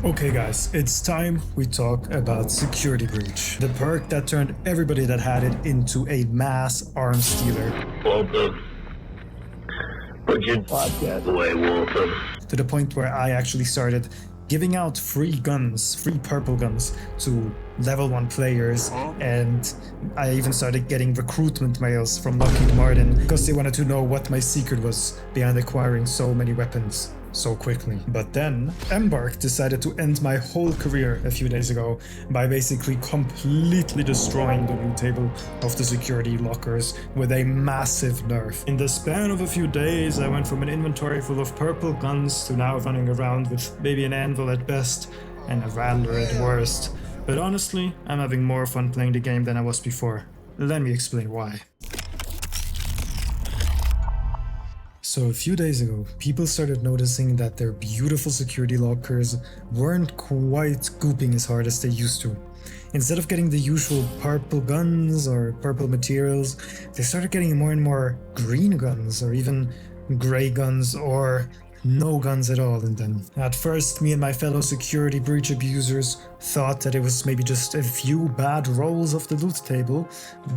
Okay guys, it's time we talk about Security Breach, the perk that turned everybody that had it into a mass arms dealer. Welcome. Welcome. To the point where I actually started giving out free guns, free purple guns to level 1 players, and I even started getting recruitment mails from Lockheed Martin because they wanted to know what my secret was behind acquiring so many weapons so quickly. But then Embark decided to end my whole career a few days ago by basically completely destroying the loot table of the security lockers with a massive nerf. In the span of a few days, I went from an inventory full of purple guns to now running around with maybe an anvil at best and a rattler at worst. But honestly, I'm having more fun playing the game than I was before. Let me explain why. So a few days ago, people started noticing that their beautiful security lockers weren't quite gooping as hard as they used to. Instead of getting the usual purple guns or purple materials, they started getting more and more green guns or even gray guns or no guns at all in them. At first, me and my fellow security breach abusers thought that it was maybe just a few bad rolls of the loot table,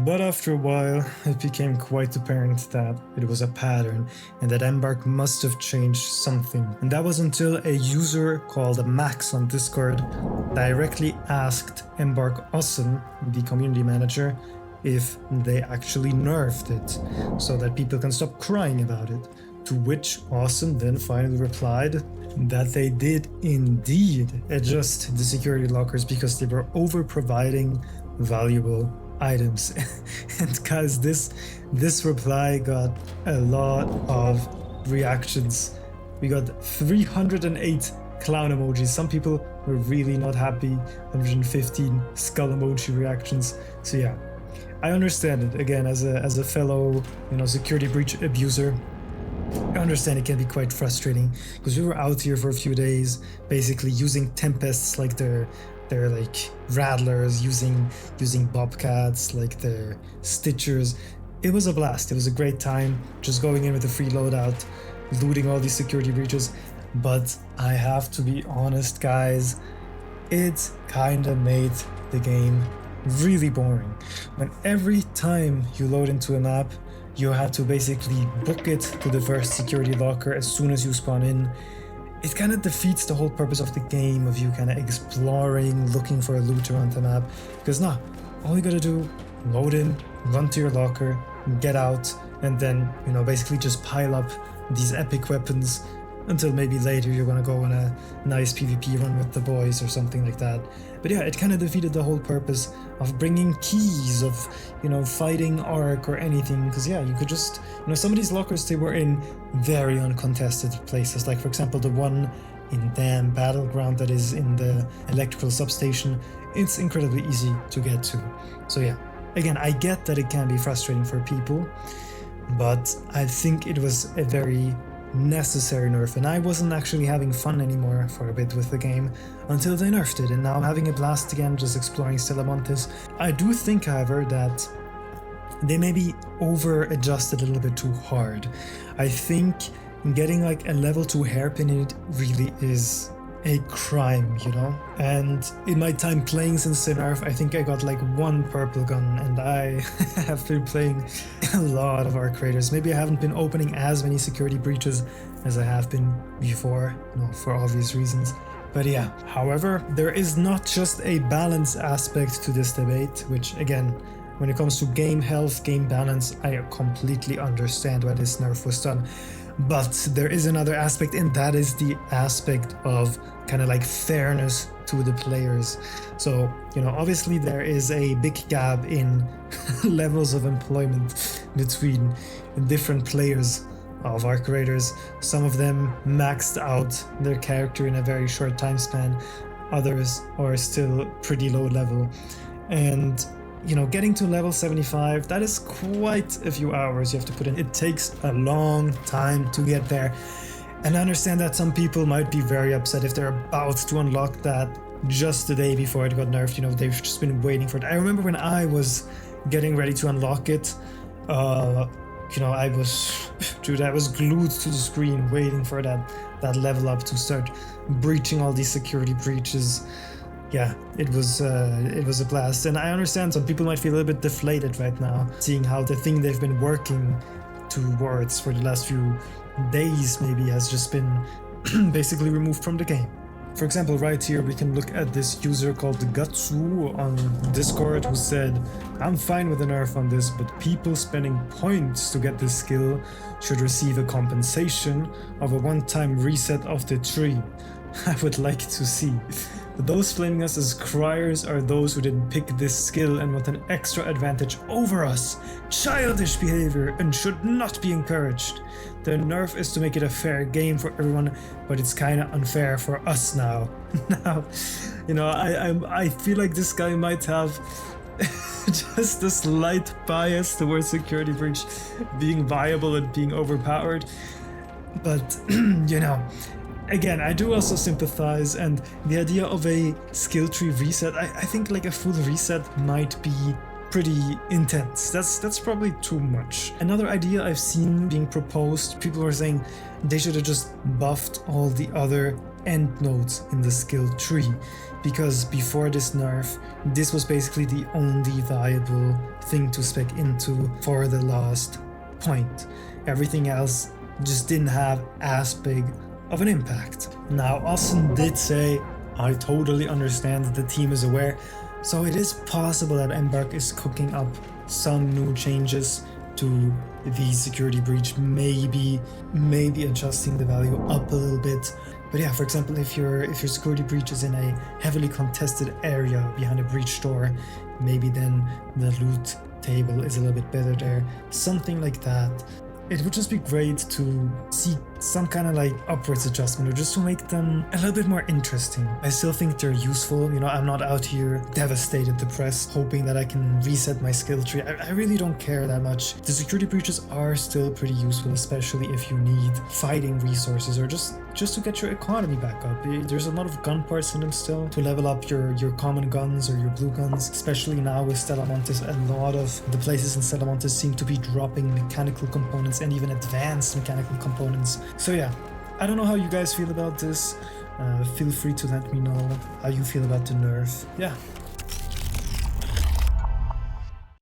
but after a while it became quite apparent that it was a pattern and that Embark must have changed something. And that was until a user called Max on Discord directly asked Embark Awesome, the community manager, if they actually nerfed it so that people can stop crying about it. To which Awesome then finally replied that they did indeed adjust the security lockers because they were over providing valuable items. And guys, this reply got a lot of reactions. We got 308 clown emojis. Some people were really not happy. 115 skull emoji reactions. So yeah, I understand it. Again, as a fellow, security breach abuser, I understand it can be quite frustrating because we were out here for a few days basically using tempests like their like rattlers, using bobcats like their stitchers. It was a blast. It was a great time just going in with a free loadout, looting all these security breaches. But I have to be honest, guys, it kinda made the game really boring. When every time you load into a map, you have to basically book it to the first security locker as soon as you spawn in. It kind of defeats the whole purpose of the game of you kind of exploring, looking for a loot around the map. Because all you gotta do, load in, run to your locker, get out, and then, basically just pile up these epic weapons until maybe later you're gonna go on a nice PvP run with the boys or something like that. But yeah, it kind of defeated the whole purpose of bringing keys, of, fighting Ark or anything. Because yeah, you could just, some of these lockers, they were in very uncontested places. Like for example, the one in Dam Battleground that is in the electrical substation, it's incredibly easy to get to. So yeah, again, I get that it can be frustrating for people, but I think it was a very necessary nerf, and I wasn't actually having fun anymore for a bit with the game until they nerfed it, and now I'm having a blast again just exploring Stella Montes. I do think, however, that they maybe over adjusted a little bit too hard. I think getting like a level 2 hairpin in it really is a crime, And in my time playing since the nerf, I think I got like 1 purple gun, and I have been playing a lot of Ark Raiders. Maybe I haven't been opening as many security breaches as I have been before, for obvious reasons. But yeah, however, there is not just a balance aspect to this debate, which again, when it comes to game health, game balance, I completely understand why this nerf was done. But there is another aspect, and that is the aspect of kind of like fairness to the players. So, obviously there is a big gap in levels of employment between different players of Ark Raiders. Some of them maxed out their character in a very short time span. Others are still pretty low level. And getting to level 75, that is quite a few hours you have to put in. It takes a long time to get there. And I understand that some people might be very upset if they're about to unlock that just the day before it got nerfed. They've just been waiting for it. I remember when I was getting ready to unlock it, I was glued to the screen waiting for that that level up to start breaching all these security breaches. Yeah, it was a blast, and I understand some people might feel a little bit deflated right now, seeing how the thing they've been working towards for the last few days maybe has just been basically removed from the game. For example, right here we can look at this user called Gatsu on Discord who said, "I'm fine with a nerf on this, but people spending points to get this skill should receive a compensation of a one-time reset of the tree. I would like to see. Those flaming us as criers are those who didn't pick this skill and want an extra advantage over us. Childish behavior and should not be encouraged. The nerf is to make it a fair game for everyone, but it's kinda unfair for us now." Now, you know, I feel like this guy might have just a slight bias towards security breach being viable and being overpowered, but you know, again, I do also sympathize, and the idea of a skill tree reset, I think like a full reset might be pretty intense. That's probably too much. Another idea I've seen being proposed, people were saying they should have just buffed all the other end nodes in the skill tree, because before this nerf, this was basically the only viable thing to spec into for the last point. Everything else just didn't have as big of an impact. Now, Austin did say, "I totally understand that the team is aware," so it is possible that Embark is cooking up some new changes to the security breach, maybe adjusting the value up a little bit. But yeah, for example, if your security breach is in a heavily contested area behind a breach door, maybe then the loot table is a little bit better there, something like that. It would just be great to see some kind of like upwards adjustment, or just to make them a little bit more interesting. I still think they're useful, you know, I'm not out here devastated, depressed, hoping that I can reset my skill tree. I really don't care that much. The security breaches are still pretty useful, especially if you need fighting resources or just to get your economy back up. There's a lot of gun parts in them still to level up your common guns or your blue guns, especially now with Stellamontes. A lot of the places in Stellamontes seem to be dropping mechanical components and even advanced mechanical components. So yeah, I don't know how you guys feel about this. Feel free to let me know how you feel about the nerf. Yeah,